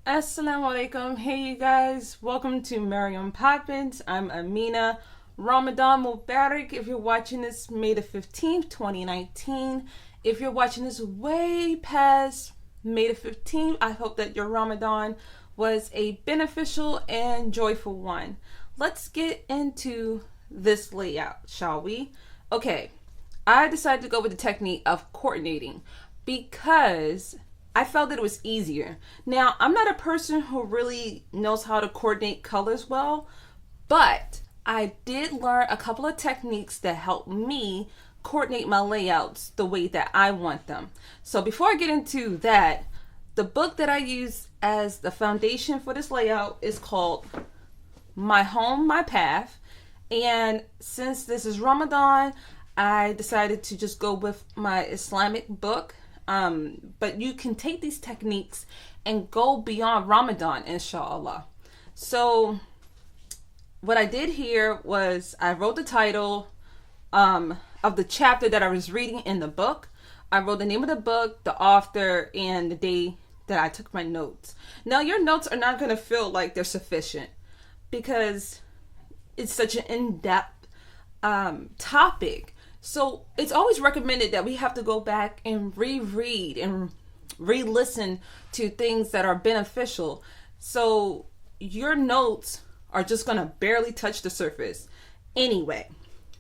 Assalamu alaikum. Hey you guys, welcome to Mariam Poppins. I'm Amina. Ramadan Mubarak if you're watching this May the 15th, 2019. If you're watching this way past May the 15th, I hope that your Ramadan was a beneficial and joyful one. Let's get into this layout, shall we? Okay, I decided to go with the technique of coordinating because I felt that it was easier. Now, I'm not a person who really knows how to coordinate colors well, but I did learn a couple of techniques that help me coordinate my layouts the way that I want them. So before I get into that, the book that I use as the foundation for this layout is called My Home, My Path. And since this is Ramadan, I decided to just go with my Islamic book. But you can take these techniques and go beyond Ramadan, inshallah. So what I did here was I wrote the title of the chapter that I was reading in the book. I wrote the name of the book, the author, and the day that I took my notes. Now, your notes are not going to feel like they're sufficient because it's such an in-depth topic. So it's always recommended that we have to go back and reread and re-listen to things that are beneficial. So your notes are just going to barely touch the surface anyway.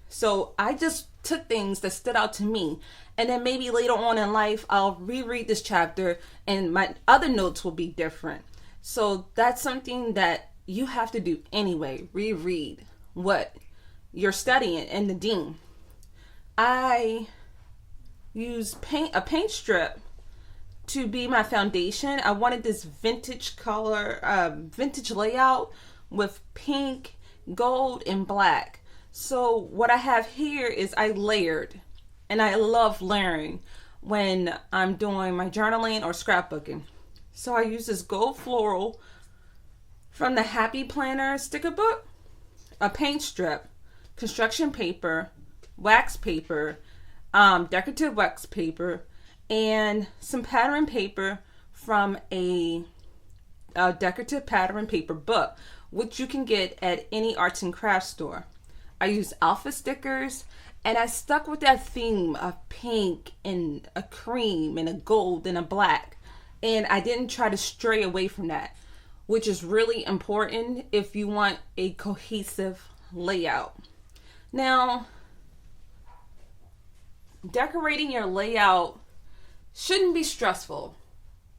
So I just took things that stood out to me, and then maybe later on in life I'll reread this chapter and my other notes will be different. So that's something that you have to do anyway, reread what you're studying in the deen. I use a paint strip to be my foundation. I wanted this vintage color, vintage layout with pink, gold, and black. So what I have here is I layered, and I love layering when I'm doing my journaling or scrapbooking. So I use this gold floral from the Happy Planner sticker book, a paint strip, construction paper, wax paper, decorative wax paper, and some pattern paper from a decorative pattern paper book, which you can get at any arts and crafts store. I used alpha stickers, and I stuck with that theme of pink and a cream and a gold and a black, and I didn't try to stray away from that, which is really important if you want a cohesive layout. Now, decorating your layout shouldn't be stressful,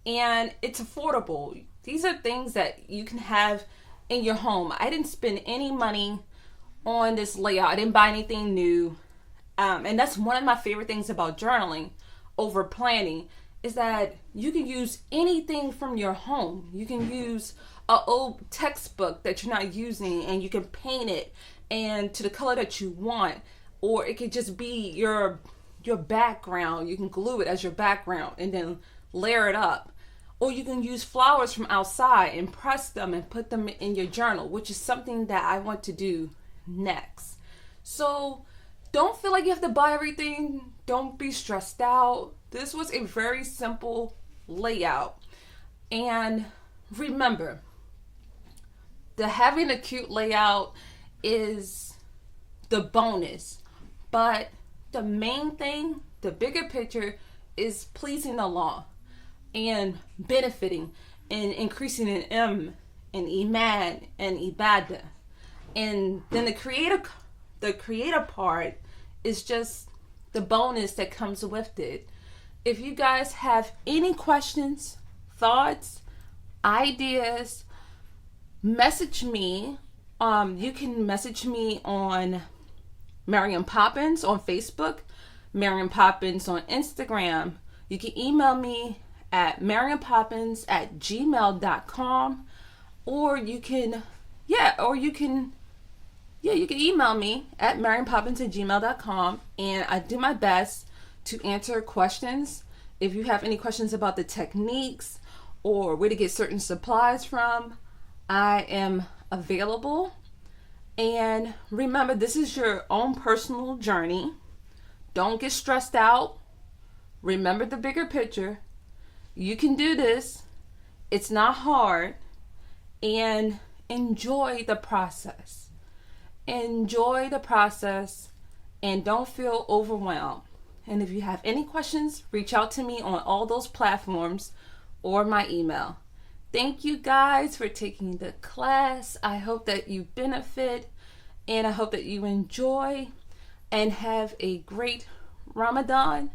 and it's affordable. These are things that you can have in your home. I didn't spend any money on this layout. I didn't buy anything new, and that's one of my favorite things about journaling over planning, is that you can use anything from your home. You can use an old textbook that you're not using, and you can paint it and to the color that you want, or it could just be your background. You can glue it as your background and then layer it up. Or you can use flowers from outside and press them and put them in your journal, which is something that I want to do next. So don't feel like you have to buy everything. Don't be stressed out. This was a very simple layout. And remember, having a cute layout is the bonus, but the main thing, the bigger picture, is pleasing Allah and benefiting and increasing in iman and ibadah. And then the creative part is just the bonus that comes with it. If you guys have any questions, thoughts, ideas, message me. You can message me on Mariam Poppins on Facebook, Mariam Poppins on Instagram. You can email me at mariampoppins@gmail.com, or you can email me at mariampoppins@gmail.com, and I do my best to answer questions. If you have any questions about the techniques or where to get certain supplies from, I am available. And remember, this is your own personal journey. Don't get stressed out. Remember the bigger picture. You can do this. It's not hard, and enjoy the process. Enjoy the process and don't feel overwhelmed. And if you have any questions, reach out to me on all those platforms or my email. Thank you guys for taking the class. I hope that you benefit and I hope that you enjoy and have a great Ramadan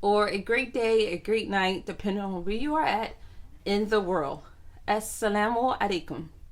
or a great day, a great night, depending on where you are at in the world. Assalamu alaikum.